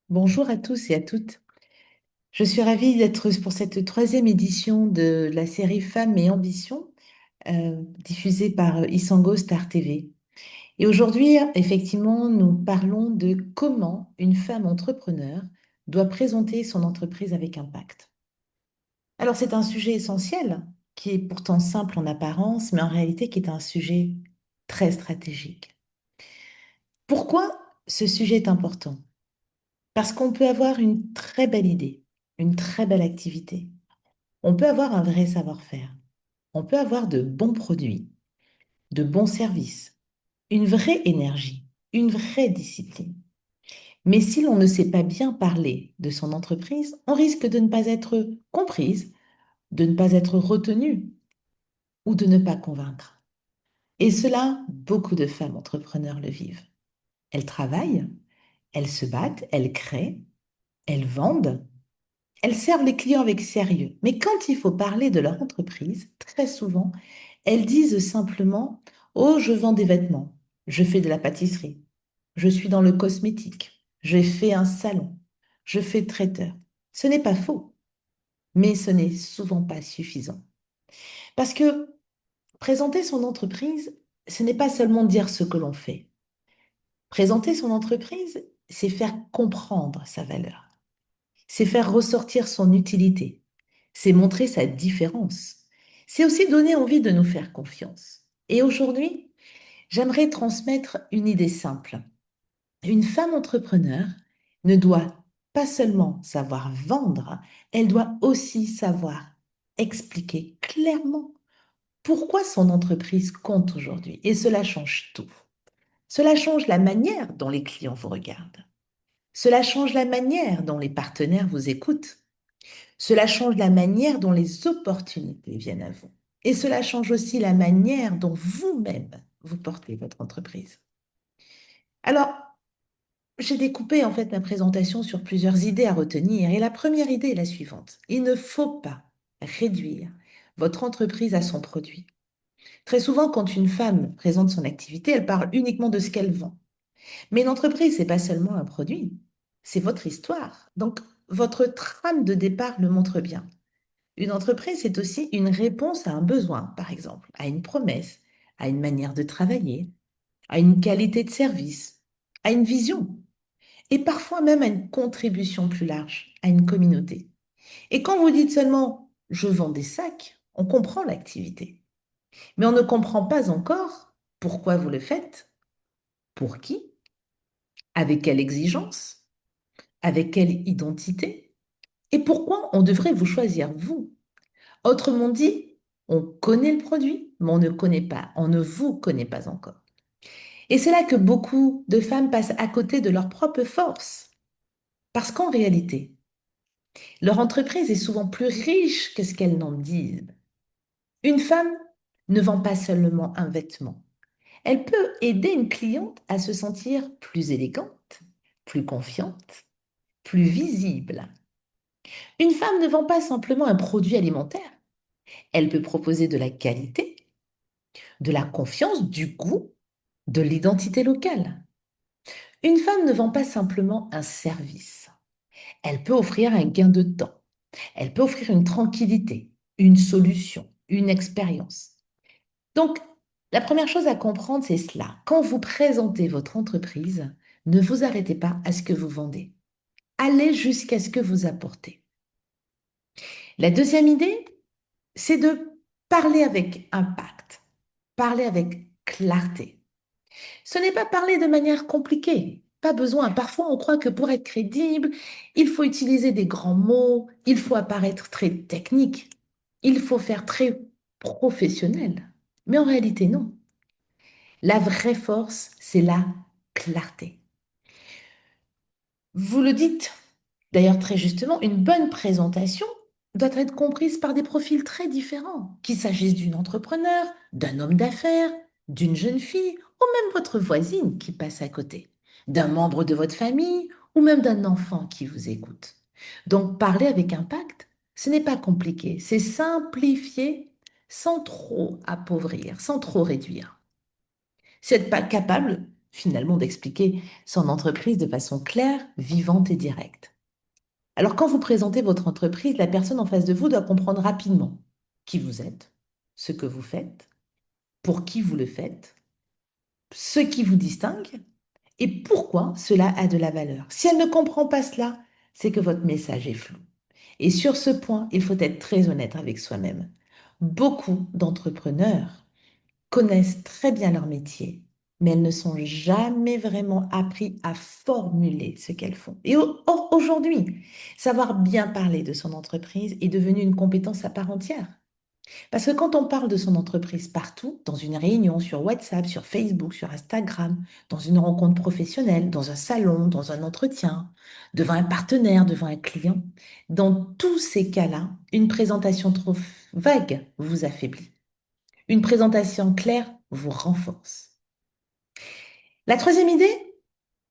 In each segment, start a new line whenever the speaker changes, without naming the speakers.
Bonjour à tous et à toutes. Je suis ravie d'être pour cette troisième édition de la série Femmes et Ambition, diffusée par Isango Star TV. Et aujourd'hui, effectivement, nous parlons de comment une femme entrepreneur doit présenter son entreprise avec impact. Alors, c'est un sujet essentiel qui est pourtant simple en apparence, mais en réalité qui est un sujet très stratégique. Pourquoi ce sujet est important? Parce qu'on peut avoir une très belle idée, une très belle activité. On peut avoir un vrai savoir-faire. On peut avoir de bons produits, de bons services, une vraie énergie, une vraie discipline. Mais si l'on ne sait pas bien parler de son entreprise, on risque de ne pas être comprise, de ne pas être retenue ou de ne pas convaincre. Et cela, beaucoup de femmes entrepreneurs le vivent. Elles travaillent, elles se battent, elles créent, elles vendent. Elles servent les clients avec sérieux, mais quand il faut parler de leur entreprise, très souvent, elles disent simplement: Oh, je vends des vêtements, je fais de la pâtisserie, je suis dans le cosmétique, j'ai fait un salon, je fais traiteur. Ce n'est pas faux, mais ce n'est souvent pas suffisant. Parce que présenter son entreprise, ce n'est pas seulement dire ce que l'on fait. Présenter son entreprise, c'est faire comprendre sa valeur. C'est faire ressortir son utilité, c'est montrer sa différence, c'est aussi donner envie de nous faire confiance. Et aujourd'hui, j'aimerais transmettre une idée simple. Une femme entrepreneur ne doit pas seulement savoir vendre, elle doit aussi savoir expliquer clairement pourquoi son entreprise compte aujourd'hui. Et cela change tout. Cela change la manière dont les clients vous regardent. Cela change la manière dont les partenaires vous écoutent. Cela change la manière dont les opportunités viennent à vous. Et cela change aussi la manière dont vous-même vous portez votre entreprise. Alors, j'ai découpé en fait ma présentation sur plusieurs idées à retenir. Et la première idée est la suivante. Il ne faut pas réduire votre entreprise à son produit. Très souvent, quand une femme présente son activité, elle parle uniquement de ce qu'elle vend. Mais une entreprise, c'est pas seulement un produit, c'est votre histoire. Donc, votre trame de départ le montre bien. Une entreprise, c'est aussi une réponse à un besoin, par exemple, à une promesse, à une manière de travailler, à une qualité de service, à une vision, et parfois même à une contribution plus large, à une communauté. Et quand vous dites seulement je vends des sacs, on comprend l'activité, mais on ne comprend pas encore pourquoi vous le faites, pour qui, avec quelle exigence, avec quelle identité, et pourquoi on devrait vous choisir vous. Autrement dit, on connaît le produit, mais on ne connaît pas, on ne vous connaît pas encore. Et c'est là que beaucoup de femmes passent à côté de leur propre force. Parce qu'en réalité, leur entreprise est souvent plus riche que ce qu'elles n'en disent. Une femme ne vend pas seulement un vêtement. Elle peut aider une cliente à se sentir plus élégante, plus confiante, plus visible. Une femme ne vend pas simplement un produit alimentaire. Elle peut proposer de la qualité, de la confiance, du goût, de l'identité locale. Une femme ne vend pas simplement un service. Elle peut offrir un gain de temps. Elle peut offrir une tranquillité, une solution, une expérience. Donc, la première chose à comprendre, c'est cela. Quand vous présentez votre entreprise, ne vous arrêtez pas à ce que vous vendez. Allez jusqu'à ce que vous apportez. La deuxième idée, c'est de parler avec impact, parler avec clarté. Ce n'est pas parler de manière compliquée. Pas besoin. Parfois, on croit que pour être crédible, il faut utiliser des grands mots, il faut apparaître très technique, il faut faire très professionnel. Mais en réalité, non. La vraie force, c'est la clarté. Vous le dites d'ailleurs très justement, une bonne présentation doit être comprise par des profils très différents, qu'il s'agisse d'une entrepreneur, d'un homme d'affaires, d'une jeune fille, ou même votre voisine qui passe à côté, d'un membre de votre famille, ou même d'un enfant qui vous écoute. Donc, parler avec impact, ce n'est pas compliqué, c'est simplifier sans trop appauvrir, sans trop réduire. C'est être pas capable finalement d'expliquer son entreprise de façon claire, vivante et directe. Alors quand vous présentez votre entreprise, la personne en face de vous doit comprendre rapidement qui vous êtes, ce que vous faites, pour qui vous le faites, ce qui vous distingue et pourquoi cela a de la valeur. Si elle ne comprend pas cela, c'est que votre message est flou. Et sur ce point, il faut être très honnête avec soi-même. Beaucoup d'entrepreneurs connaissent très bien leur métier, mais elles ne sont jamais vraiment appris à formuler ce qu'elles font. Et or, aujourd'hui, savoir bien parler de son entreprise est devenu une compétence à part entière. Parce que quand on parle de son entreprise partout, dans une réunion, sur WhatsApp, sur Facebook, sur Instagram, dans une rencontre professionnelle, dans un salon, dans un entretien, devant un partenaire, devant un client, dans tous ces cas-là, une présentation trop vague vous affaiblit. Une présentation claire vous renforce. La troisième idée,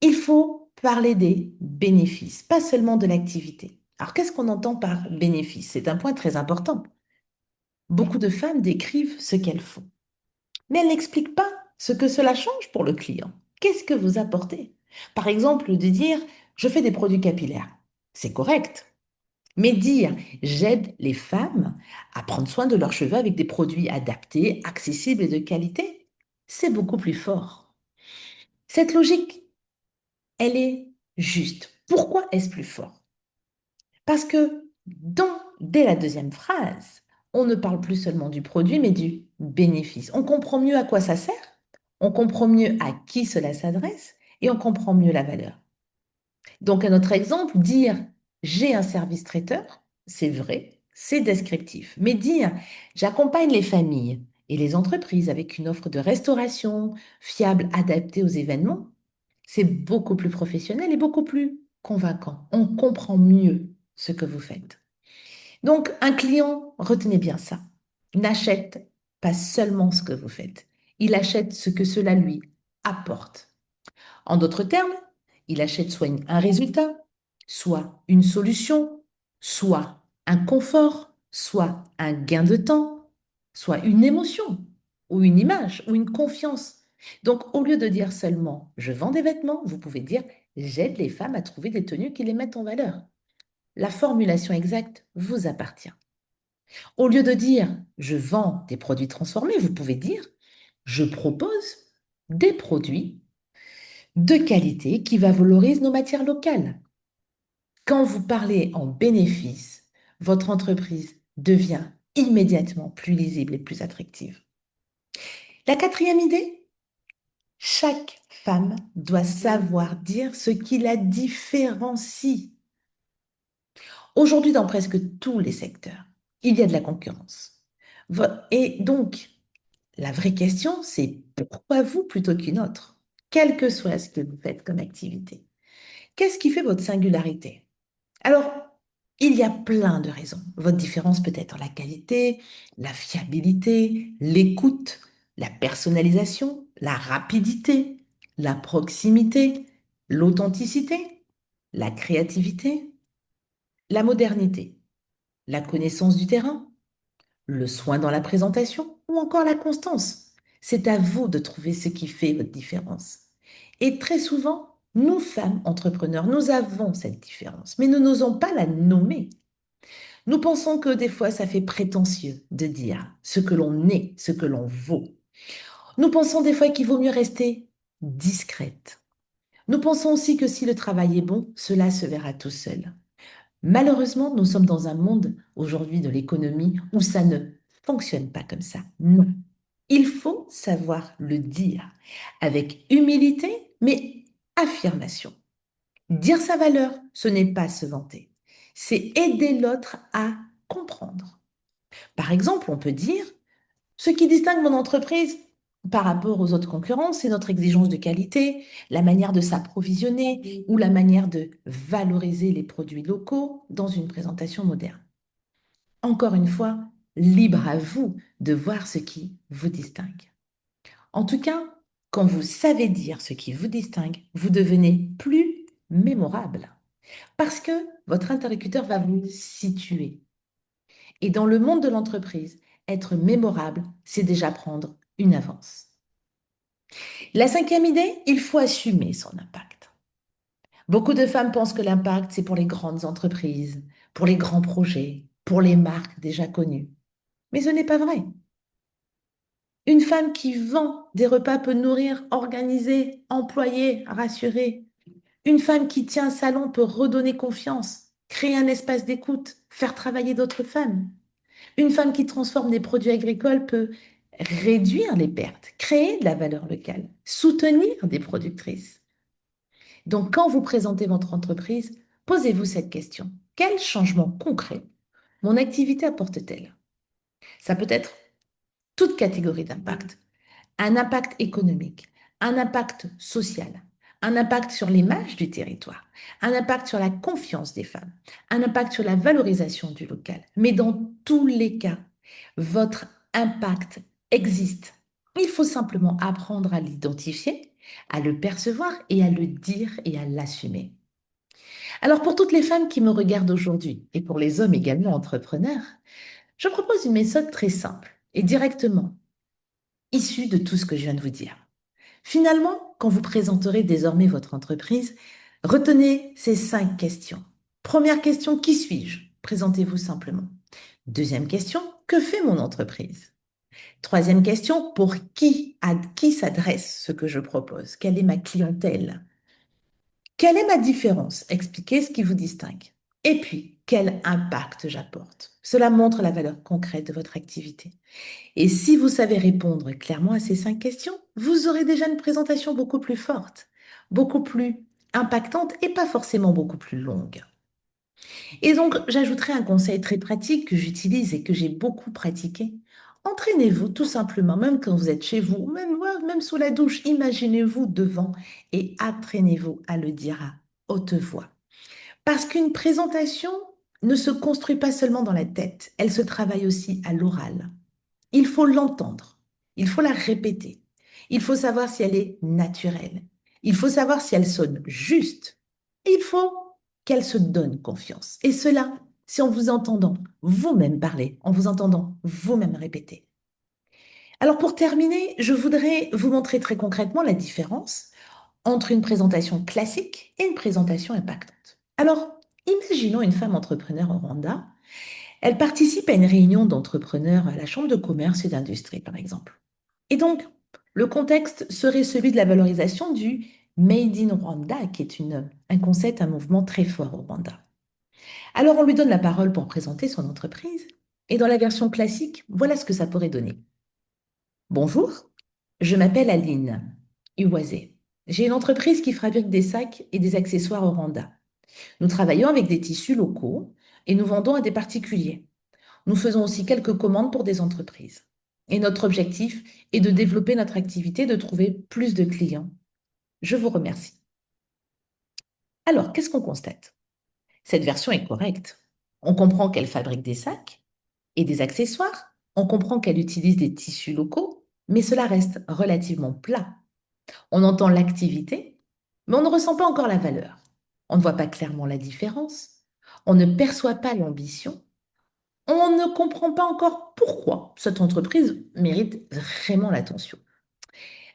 il faut parler des bénéfices, pas seulement de l'activité. Alors, qu'est-ce qu'on entend par bénéfice? C'est un point très important. Beaucoup de femmes décrivent ce qu'elles font, mais elles n'expliquent pas ce que cela change pour le client. Qu'est-ce que vous apportez? Par exemple, de dire, je fais des produits capillaires. C'est correct. Mais dire, j'aide les femmes à prendre soin de leurs cheveux avec des produits adaptés, accessibles et de qualité, c'est beaucoup plus fort. Cette logique, elle est juste. Pourquoi est-ce plus fort? Parce que dès la deuxième phrase, on ne parle plus seulement du produit, mais du bénéfice. On comprend mieux à quoi ça sert, on comprend mieux à qui cela s'adresse et on comprend mieux la valeur. Donc, à notre exemple, dire j'ai un service traiteur, c'est vrai, c'est descriptif. Mais dire j'accompagne les familles et les entreprises avec une offre de restauration fiable, adaptée aux événements, c'est beaucoup plus professionnel et beaucoup plus convaincant. On comprend mieux ce que vous faites. Donc, un client, retenez bien ça, n'achète pas seulement ce que vous faites, il achète ce que cela lui apporte. En d'autres termes, il achète soit un résultat, soit une solution, soit un confort, soit un gain de temps, soit une émotion, ou une image, ou une confiance. Donc, au lieu de dire seulement je vends des vêtements, vous pouvez dire j'aide les femmes à trouver des tenues qui les mettent en valeur. La formulation exacte vous appartient. Au lieu de dire je vends des produits transformés, vous pouvez dire je propose des produits de qualité qui va valoriser nos matières locales. Quand vous parlez en bénéfice, votre entreprise devient immédiatement plus lisible et plus attractive. La quatrième idée, chaque femme doit savoir dire ce qui la différencie. Aujourd'hui, dans presque tous les secteurs, il y a de la concurrence. Et donc, la vraie question, c'est pourquoi vous plutôt qu'une autre, quel que soit ce que vous faites comme activité. Qu'est-ce qui fait votre singularité? Alors, il y a plein de raisons. Votre différence peut être la qualité, la fiabilité, l'écoute, la personnalisation, la rapidité, la proximité, l'authenticité, la créativité, la modernité, la connaissance du terrain, le soin dans la présentation ou encore la constance. C'est à vous de trouver ce qui fait votre différence. Et très souvent, nous, femmes entrepreneurs, nous avons cette différence, mais nous n'osons pas la nommer. Nous pensons que des fois, ça fait prétentieux de dire ce que l'on est, ce que l'on vaut. Nous pensons des fois qu'il vaut mieux rester discrète. Nous pensons aussi que si le travail est bon, cela se verra tout seul. Malheureusement, nous sommes dans un monde aujourd'hui de l'économie où ça ne fonctionne pas comme ça. Non. Il faut savoir le dire avec humilité, mais affirmation. Dire sa valeur, ce n'est pas se vanter. C'est aider l'autre à comprendre. Par exemple, on peut dire, ce qui distingue mon entreprise par rapport aux autres concurrents, c'est notre exigence de qualité, la manière de s'approvisionner ou la manière de valoriser les produits locaux dans une présentation moderne. Encore une fois, libre à vous de voir ce qui vous distingue. En tout cas, quand vous savez dire ce qui vous distingue, vous devenez plus mémorable parce que votre interlocuteur va vous situer. Et dans le monde de l'entreprise, être mémorable, c'est déjà prendre une avance. La cinquième idée, il faut assumer son impact. Beaucoup de femmes pensent que l'impact, c'est pour les grandes entreprises, pour les grands projets, pour les marques déjà connues. Mais ce n'est pas vrai. Une femme qui vend des repas peut nourrir, organiser, employer, rassurer. Une femme qui tient un salon peut redonner confiance, créer un espace d'écoute, faire travailler d'autres femmes. Une femme qui transforme des produits agricoles peut réduire les pertes, créer de la valeur locale, soutenir des productrices. Donc, quand vous présentez votre entreprise, posez-vous cette question. Quel changement concret mon activité apporte-t-elle? Ça peut être toute catégorie d'impact. Un impact économique, un impact social, un impact sur l'image du territoire, un impact sur la confiance des femmes, un impact sur la valorisation du local. Mais dans tous les cas, votre impact existe. Il faut simplement apprendre à l'identifier, à le percevoir et à le dire et à l'assumer. Alors pour toutes les femmes qui me regardent aujourd'hui et pour les hommes également entrepreneurs, je propose une méthode très simple et directement issue de tout ce que je viens de vous dire. Finalement, quand vous présenterez désormais votre entreprise, retenez ces 5 questions. Première question, qui suis-je? Présentez-vous simplement. Deuxième question, que fait mon entreprise? Troisième question, pour qui, à qui s'adresse ce que je propose? Quelle est ma clientèle? Quelle est ma différence? Expliquez ce qui vous distingue. Et puis, quel impact j'apporte? Cela montre la valeur concrète de votre activité. Et si vous savez répondre clairement à ces 5 questions, vous aurez déjà une présentation beaucoup plus forte, beaucoup plus impactante et pas forcément beaucoup plus longue. Et donc, j'ajouterai un conseil très pratique que j'utilise et que j'ai beaucoup pratiqué. Entraînez-vous tout simplement, même quand vous êtes chez vous, même, ouais, même sous la douche, imaginez-vous devant et entraînez-vous à le dire à haute voix. Parce qu'une présentation ne se construit pas seulement dans la tête, elle se travaille aussi à l'oral. Il faut l'entendre, il faut la répéter, il faut savoir si elle est naturelle, il faut savoir si elle sonne juste, il faut qu'elle se donne confiance. Et cela, c'est en vous entendant vous-même parler, en vous entendant vous-même répéter. Alors pour terminer, je voudrais vous montrer très concrètement la différence entre une présentation classique et une présentation impactante. Alors, imaginons une femme entrepreneur au Rwanda. Elle participe à une réunion d'entrepreneurs à la Chambre de commerce et d'industrie, par exemple. Et donc, le contexte serait celui de la valorisation du Made in Rwanda, qui est un concept, un mouvement très fort au Rwanda. Alors, on lui donne la parole pour présenter son entreprise. Et dans la version classique, voilà ce que ça pourrait donner. Bonjour, je m'appelle Aline Iwase. J'ai une entreprise qui fabrique des sacs et des accessoires au Rwanda. Nous travaillons avec des tissus locaux et nous vendons à des particuliers. Nous faisons aussi quelques commandes pour des entreprises. Et notre objectif est de développer notre activité, de trouver plus de clients. Je vous remercie. Alors, qu'est-ce qu'on constate? Cette version est correcte. On comprend qu'elle fabrique des sacs et des accessoires. On comprend qu'elle utilise des tissus locaux, mais cela reste relativement plat. On entend l'activité, mais on ne ressent pas encore la valeur. On ne voit pas clairement la différence. On ne perçoit pas l'ambition. On ne comprend pas encore pourquoi cette entreprise mérite vraiment l'attention.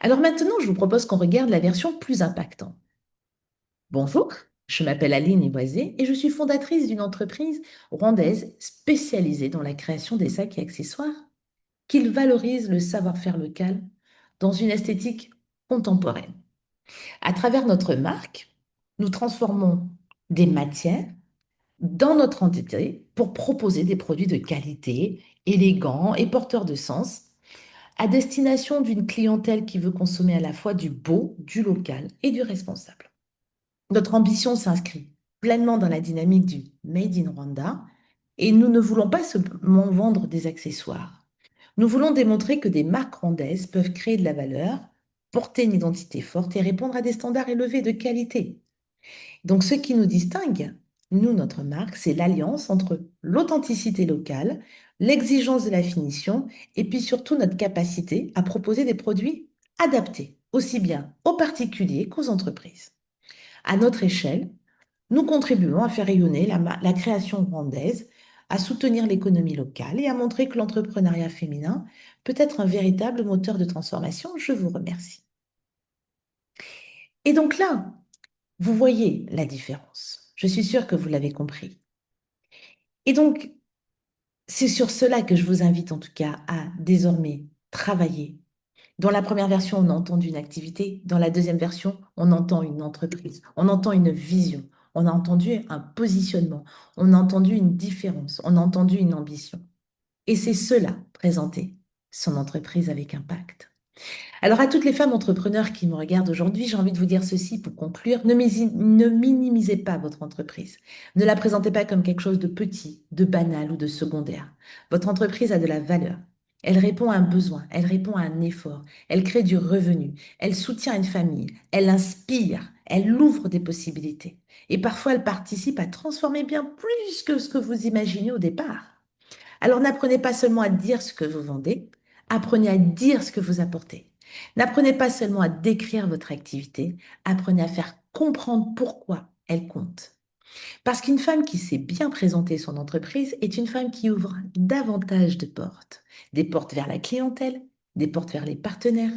Alors maintenant, je vous propose qu'on regarde la version plus impactante. Bonjour, je m'appelle Aline Iboisé et je suis fondatrice d'une entreprise rwandaise spécialisée dans la création des sacs et accessoires qui valorisent le savoir-faire local dans une esthétique contemporaine. À travers notre marque, nous transformons des matières dans notre entité pour proposer des produits de qualité, élégants et porteurs de sens, à destination d'une clientèle qui veut consommer à la fois du beau, du local et du responsable. Notre ambition s'inscrit pleinement dans la dynamique du Made in Rwanda et nous ne voulons pas seulement vendre des accessoires. Nous voulons démontrer que des marques rwandaises peuvent créer de la valeur, porter une identité forte et répondre à des standards élevés de qualité. Donc, ce qui nous distingue, nous, notre marque, c'est l'alliance entre l'authenticité locale, l'exigence de la finition et puis surtout notre capacité à proposer des produits adaptés, aussi bien aux particuliers qu'aux entreprises. À notre échelle, nous contribuons à faire rayonner la création rwandaise, à soutenir l'économie locale et à montrer que l'entrepreneuriat féminin peut être un véritable moteur de transformation. Je vous remercie. Et donc là, vous voyez la différence. Je suis sûre que vous l'avez compris. Et donc, c'est sur cela que je vous invite en tout cas à désormais travailler. Dans la première version, on entend une activité. Dans la deuxième version, on entend une entreprise. On entend une vision. On a entendu un positionnement. On a entendu une différence. On a entendu une ambition. Et c'est cela, présenter son entreprise avec impact. Alors à toutes les femmes entrepreneurs qui me regardent aujourd'hui, j'ai envie de vous dire ceci pour conclure. Ne minimisez pas votre entreprise. Ne la présentez pas comme quelque chose de petit, de banal ou de secondaire. Votre entreprise a de la valeur. Elle répond à un besoin, elle répond à un effort, elle crée du revenu, elle soutient une famille, elle inspire, elle ouvre des possibilités. Et parfois, elle participe à transformer bien plus que ce que vous imaginez au départ. Alors n'apprenez pas seulement à dire ce que vous vendez, apprenez à dire ce que vous apportez. N'apprenez pas seulement à décrire votre activité, apprenez à faire comprendre pourquoi elle compte. Parce qu'une femme qui sait bien présenter son entreprise est une femme qui ouvre davantage de portes. Des portes vers la clientèle, des portes vers les partenaires,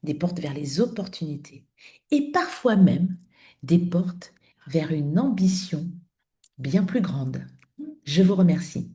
des portes vers les opportunités et parfois même des portes vers une ambition bien plus grande. Je vous remercie.